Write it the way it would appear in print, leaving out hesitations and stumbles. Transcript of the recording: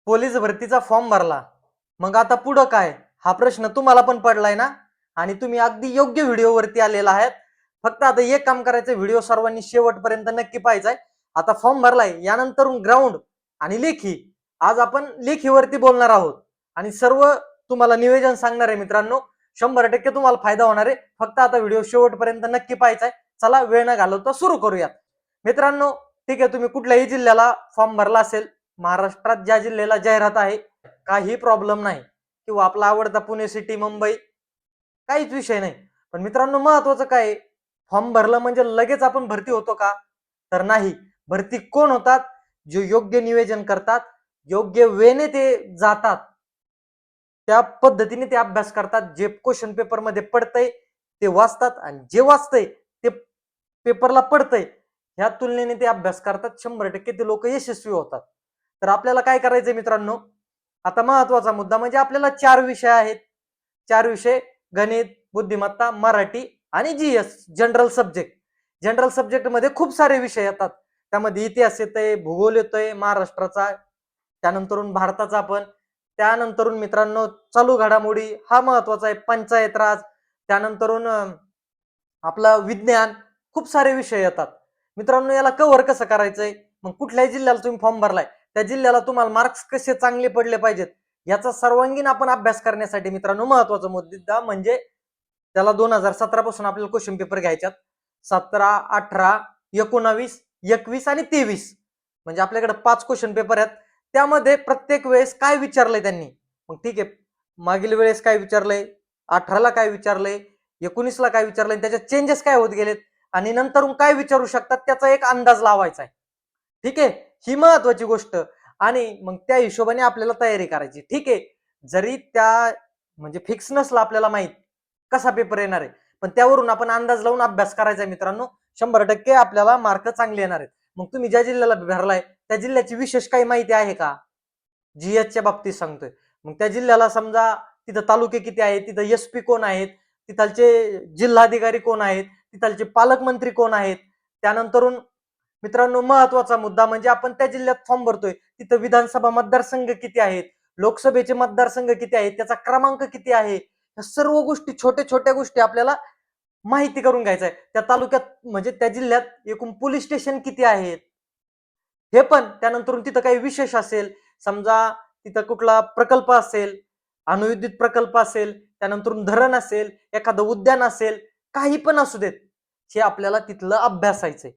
Police भरतीचा form भरला, मग आता पुढं काय हा प्रश्न तुम्हाला पण पडलाय ना? आणि तुम्ही अगदी योग्य व्हिडिओवरती आलेला आहात. फक्त आता एक काम करायचं, व्हिडिओ सर्वांनी शेवटपर्यंत नक्की पाहायचाय. आता फॉर्म भरलाय, यानंतर ग्राउंड आणि लेखी. आज आपण लेखीवरती बोलणार आहोत आणि सर्व तुम्हाला नियोजन सांगणार आहे मित्रांनो. 100% तुम्हाला फायदा होणार आहे. फक्त आता व्हिडिओ शेवटपर्यंत नक्की पाहायचाय. चला वेळ न घालवता सुरू करूयात. मित्रांनो, ठीक आहे, तुम्ही कुठल्याही जिल्ह्याला फॉर्म भरला असेल, महाराष्ट्रात ज्या जिल्ह्याला जाहिरात आहे काही प्रॉब्लेम नाही, किंवा आपला आवडता पुणे सिटी, मुंबई, काहीच विषय नाही. पण मित्रांनो, महत्वाचं काय, फॉर्म भरलं म्हणजे लगेच आपण भरती होतो का? तर नाही. भरती कोण होतात? जे योग्य नियोजन करतात, योग्य वेने ते जातात, त्या पद्धतीने ते अभ्यास करतात. जे क्वेश्चन पेपर मध्ये पडतंय ते वाचतात, आणि जे वाचतंय ते पेपरला पडतंय ह्या तुलनेने ते अभ्यास करतात. 100% ते लोक यशस्वी होतात. तर आपल्याला काय करायचंय मित्रांनो, आता महत्वाचा मुद्दा म्हणजे आपल्याला 4 विषय आहेत. 4 विषय: गणित, बुद्धिमत्ता, मराठी आणि GS, general subject. General subject मध्ये खूप सारे विषय येतात. त्यामध्ये इतिहास येतोय, भूगोल येतोय महाराष्ट्राचा, त्यानंतरून भारताचा पण, त्यानंतरून मित्रांनो चालू घडामोडी हा महत्वाचा आहे, पंचायत राज, त्यानंतरून आपलं विज्ञान, खूप सारे विषय येतात. मित्रांनो, याला कव्हर कसं करायचंय? मग कुठल्याही जिल्ह्याला तुम्ही फॉर्म भरलाय, त्या जिल्ह्याला तुम्हाला मार्क्स कसे चांगले पडले पाहिजेत याचा सर्वांगीण आपण अभ्यास करण्यासाठी मित्रांनो महत्वाचा मुद्दा म्हणजे त्याला 2017 पासून आपल्याला क्वेश्चन पेपर घ्यायच्यात. 17, 18, 19, 21 आणि 23, म्हणजे आपल्याकडे 5 क्वेश्चन पेपर आहेत. त्यामध्ये प्रत्येक वेळेस काय विचारलंय त्यांनी, मग ठीक आहे, मागील वेळेस काय विचारलंय, 18ला काय विचारलंय, 19ला काय विचारलंय, त्याच्यात चेंजेस काय होत गेलेत, आणि नंतरून काय विचारू शकतात त्याचा एक अंदाज लावायचा आहे. ठीक आहे, ही महत्वाची गोष्ट. आणि मग त्या हिशोबाने आपल्याला तयारी करायची. ठीक आहे, जरी त्या म्हणजे फिक्स नसला आपल्याला माहित कसा पेपर येणार आहे, पण त्यावरून आपण अंदाज लावून अभ्यास करायचा मित्रांनो. 100% आपल्याला मार्क चांगले येणार आहेत. मग तुम्ही ज्या जिल्ह्याला भरलाय त्या जिल्ह्याची विशेष काही माहिती आहे का? जीएसच्या बाबतीत सांगतोय. मग त्या जिल्ह्याला समजा तिथं तालुके किती आहेत, तिथं एसपी कोण आहेत, तिथलचे जिल्हाधिकारी कोण आहेत, तिथलचे पालकमंत्री कोण आहेत, त्यानंतरून मित्रांनो महत्वाचा मुद्दा म्हणजे आपण त्या जिल्ह्यात फॉर्म भरतोय तिथं विधानसभा मतदारसंघ किती आहेत, लोकसभेचे मतदारसंघ किती आहेत, त्याचा क्रमांक किती आहे, या सर्व गोष्टी, छोट्या छोट्या गोष्टी आपल्याला माहिती करून घ्यायचं आहे. त्या तालुक्यात म्हणजे त्या जिल्ह्यात एकूण पोलीस स्टेशन किती आहेत हे पण, त्यानंतर तिथं काही विशेष असेल, समजा तिथं कुठला प्रकल्प असेल, अणुविद्युत प्रकल्प असेल, त्यानंतर धरण असेल, एखादं उद्यान असेल, काही पण असू देत, हे आपल्याला तिथलं अभ्यासायचंय.